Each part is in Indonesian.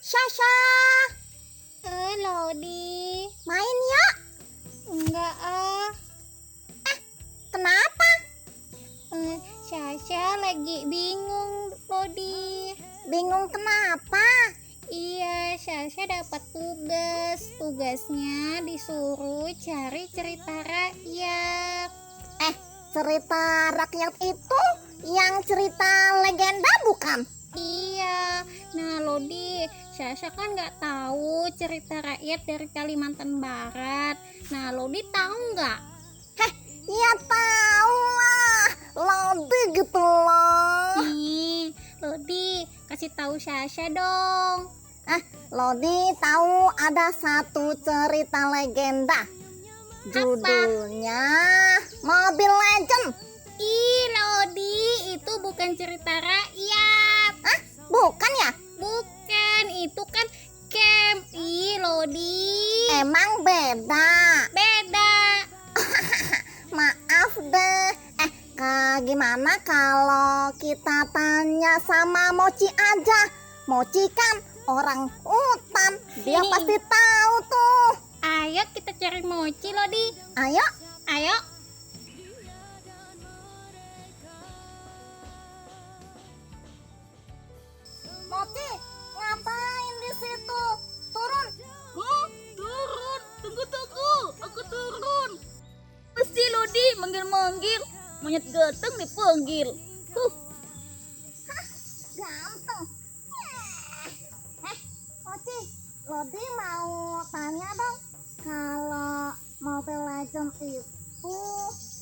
Sasha, Lodi, main ya? enggak ah. Kenapa? Sasha lagi bingung, Lodi. Bingung kenapa? Iya, Sasha dapat tugas. Tugasnya disuruh cari cerita rakyat. Cerita rakyat itu yang cerita legenda bukan? Iya, nah Lodi, Sasha kan nggak tahu cerita rakyat dari Kalimantan Barat. Nah, Lodi tahu nggak? Ya tahu lah, Lodi gitu loh. Nih, Lodi, kasih tahu Sasha dong. Lodi tahu ada satu cerita legenda. Judulnya Mobil Legend. Ih, Lodi, itu bukan cerita rakyat. Bukan ya? Bukan, itu kan camp. Ih, Lodi. Emang beda. Beda. Maaf deh. Gimana kalau kita tanya sama Mochi aja? Mochi kan orang hutan, dia pasti tahu tuh. Ayo kita cari Mochi, Lodi. Ayo. Ayo. Mochi, ngapain di situ? Turun. Turun, tunggu, aku turun. Pasti Lodi manggil-manggil, monyet ganteng dipanggil. Ganteng. Mochi, Lodi mau tanya dong. Kalau Mobile Legend itu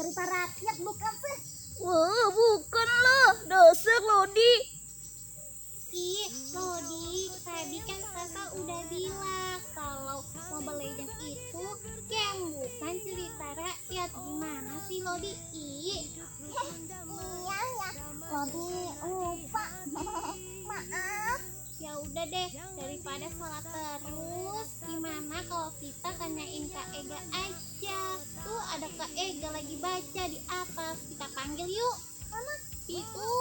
cerita rakyat bukan sih? Wah, bukan lah, dasar Lodi. Ih, Lodi, tadi kan Sasa udah bilang kalau Mobile Legends itu game bukan cerita rakyat. Gimana sih, Lodi? Iya ya, Lodi lupa. Maaf. Ya udah deh, daripada salah terus, gimana kalau kita tanyain Kak Ega aja? Tuh ada Kak Ega lagi baca di atas, kita panggil yuk. Mana? Itu.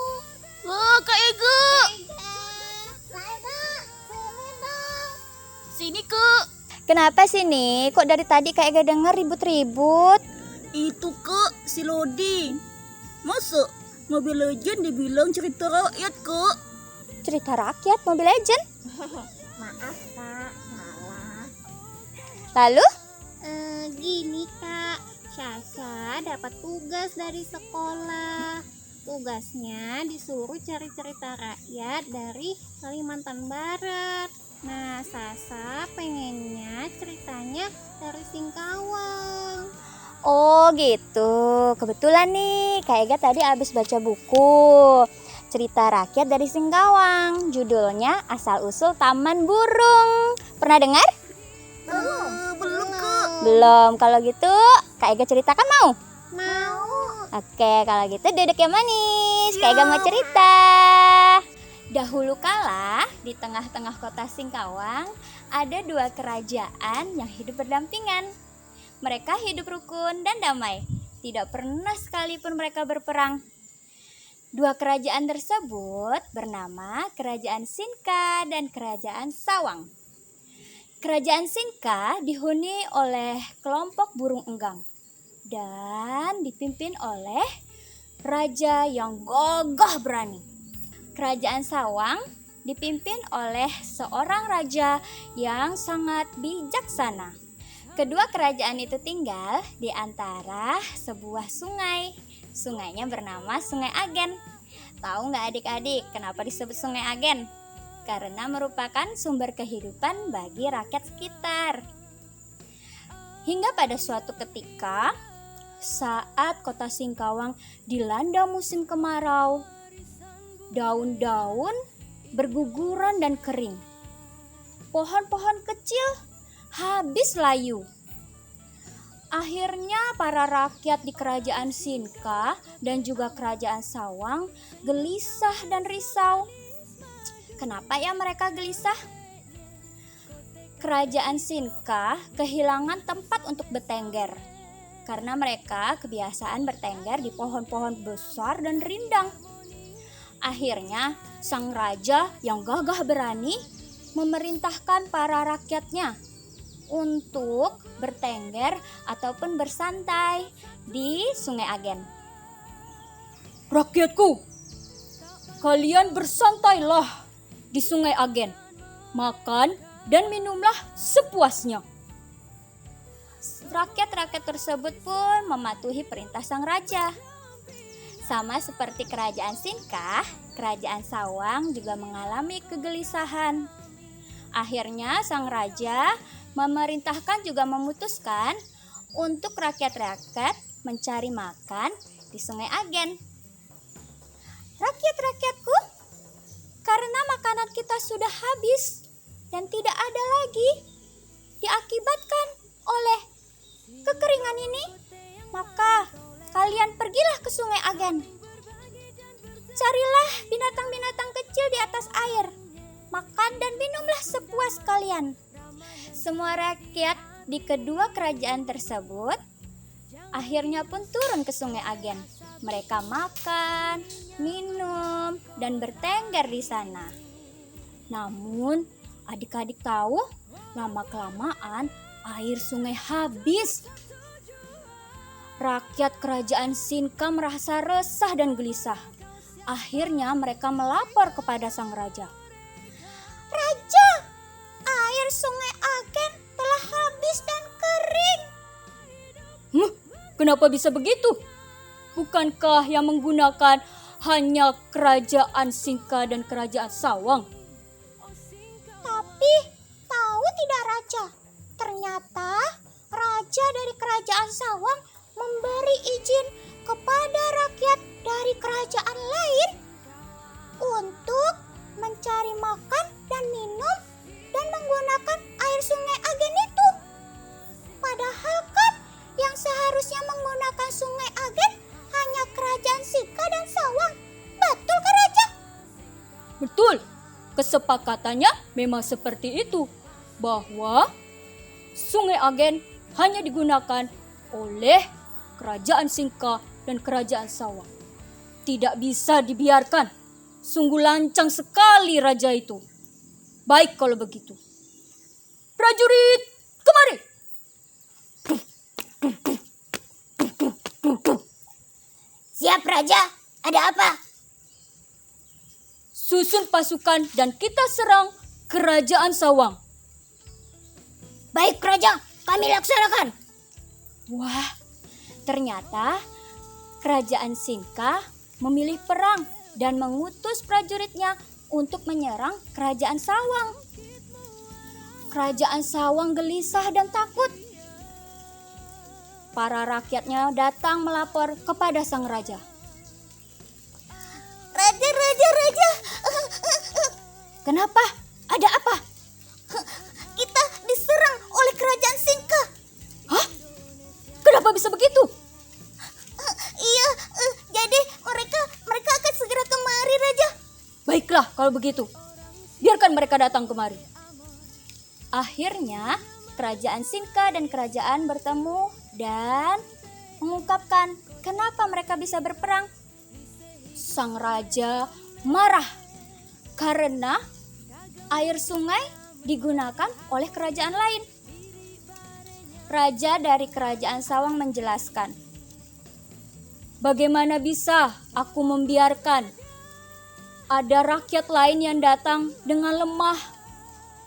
Wah, Kak Ega, Ega. Saya sini dong. sini Kak. Kenapa sih nih? Kok dari tadi kayak gak denger ribut-ribut? Itu Kak, si Lodi. Masa Mobile Legend dibilang cerita rakyat Kak? Cerita rakyat Mobile Legend? Maaf Kak, salah. Lalu? Gini Kak, Sasha dapat tugas dari sekolah. Tugasnya disuruh cari cerita rakyat dari Kalimantan Barat. Nah, Sasha pengennya ceritanya dari Singkawang. Oh gitu. Kebetulan nih, Kak Ega tadi abis baca buku cerita rakyat dari Singkawang. Judulnya Asal Usul Taman Burung. Pernah dengar? Belum Kak. Belum. Kalau gitu, Kak Ega ceritakan mau? Mau. Oke, kalau gitu duduk yang manis. Kak Ega mau cerita. Dahulu kala, di tengah-tengah kota Singkawang, ada dua kerajaan yang hidup berdampingan. Mereka hidup rukun dan damai. Tidak pernah sekalipun mereka berperang. Dua kerajaan tersebut bernama Kerajaan Sinka dan Kerajaan Sawang. Kerajaan Sinka dihuni oleh kelompok burung enggang dan dipimpin oleh raja yang gagah berani. Kerajaan Sawang dipimpin oleh seorang raja yang sangat bijaksana. Kedua kerajaan itu tinggal di antara sebuah sungai. Sungainya bernama Sungai Agen. Tahu nggak adik-adik kenapa disebut Sungai Agen? Karena merupakan sumber kehidupan bagi rakyat sekitar. Hingga pada suatu ketika, saat kota Singkawang dilanda musim kemarau, daun-daun berguguran dan kering. Pohon-pohon kecil habis layu. Akhirnya para rakyat di kerajaan Sinka dan juga kerajaan Sawang gelisah dan risau. Kenapa ya mereka gelisah? Kerajaan Sinka kehilangan tempat untuk bertengger karena mereka kebiasaan bertengger di pohon-pohon besar dan rindang. Akhirnya sang raja yang gagah berani memerintahkan para rakyatnya untuk bertengger ataupun bersantai di Sungai Agen. Rakyatku, kalian bersantailah di Sungai Agen. Makan dan minumlah sepuasnya. Rakyat-rakyat tersebut pun mematuhi perintah sang raja. Sama seperti kerajaan Sinkah, kerajaan Sawang juga mengalami kegelisahan. Akhirnya sang raja memerintahkan juga memutuskan untuk rakyat-rakyat mencari makan di Sungai Agen. Rakyat-rakyatku, karena makanan kita sudah habis dan tidak ada lagi diakibatkan oleh kekeringan ini, maka kalian pergilah ke Sungai Agen. Carilah binatang-binatang kecil di atas air. Makan dan minumlah sepuas kalian. Semua rakyat di kedua kerajaan tersebut akhirnya pun turun ke Sungai Agen. Mereka makan, minum, dan bertengger di sana. Namun, adik-adik tahu, lama-kelamaan air sungai habis. Rakyat kerajaan Sinkah merasa resah dan gelisah. Akhirnya mereka melapor kepada sang raja. Raja, air Sungai Agen telah habis dan kering. Kenapa bisa begitu? Bukankah yang menggunakan hanya kerajaan Sinkah dan kerajaan Sawang? Tapi tahu tidak raja, ternyata raja dari kerajaan Sawang memberi izin kepada rakyat dari kerajaan lain untuk mencari makan dan minum dan menggunakan air Sungai Agen itu. Padahal kan yang seharusnya menggunakan Sungai Agen hanya kerajaan Sinkah dan Sawang. Betul kan raja? Betul, kesepakatannya memang seperti itu, bahwa Sungai Agen hanya digunakan oleh kerajaan Sinkah dan kerajaan Sawang. Tidak bisa dibiarkan. Sungguh lancang sekali raja itu. Baik kalau begitu. Prajurit, kemari. Siap raja, ada apa? Susun pasukan dan kita serang kerajaan Sawang. Baik raja, kami laksanakan. Wah, ternyata kerajaan Sinkah memilih perang dan mengutus prajuritnya untuk menyerang kerajaan Sawang. Kerajaan Sawang gelisah dan takut. Para rakyatnya datang melapor kepada sang raja. Raja. Kenapa? Ada apa? Kita diserang oleh kerajaan Sinkah. Hah? Kenapa bisa begitu? Iya, jadi mereka akan segera kemari raja. Baiklah kalau begitu. Biarkan mereka datang kemari. Akhirnya kerajaan Sinkah dan kerajaan bertemu dan mengungkapkan kenapa mereka bisa berperang. Sang raja marah karena air sungai digunakan oleh kerajaan lain. Raja dari kerajaan Sawang menjelaskan, bagaimana bisa aku membiarkan ada rakyat lain yang datang dengan lemah,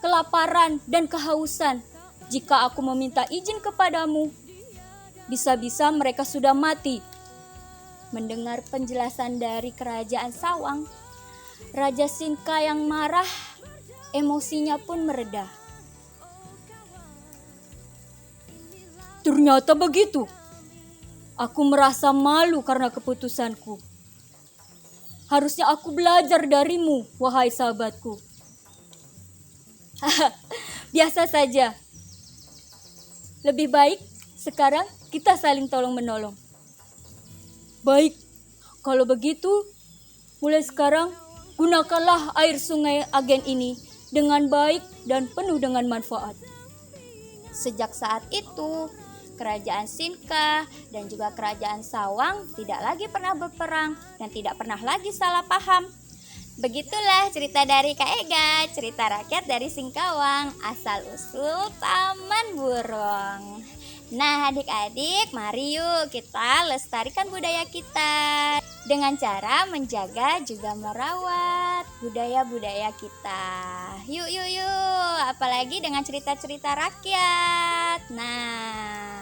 kelaparan, dan kehausan. Jika aku meminta izin kepadamu, bisa-bisa mereka sudah mati. Mendengar penjelasan dari kerajaan Sawang, Raja Sinkah yang marah, emosinya pun mereda. Ternyata begitu. Aku merasa malu karena keputusanku. Harusnya aku belajar darimu, wahai sahabatku. Biasa saja. Lebih baik sekarang kita saling tolong-menolong. Baik, kalau begitu, mulai sekarang gunakanlah air Sungai Agen ini dengan baik dan penuh dengan manfaat. Sejak saat itu, kerajaan Sinkah dan juga kerajaan Sawang tidak lagi pernah berperang dan tidak pernah lagi salah paham. Begitulah cerita dari Kak Ega, cerita rakyat dari Singkawang, asal-usul Taman Burung. Nah adik-adik, mari yuk kita lestarikan budaya kita dengan cara menjaga juga merawat budaya-budaya kita. Yuk, apalagi dengan cerita-cerita rakyat. Nah,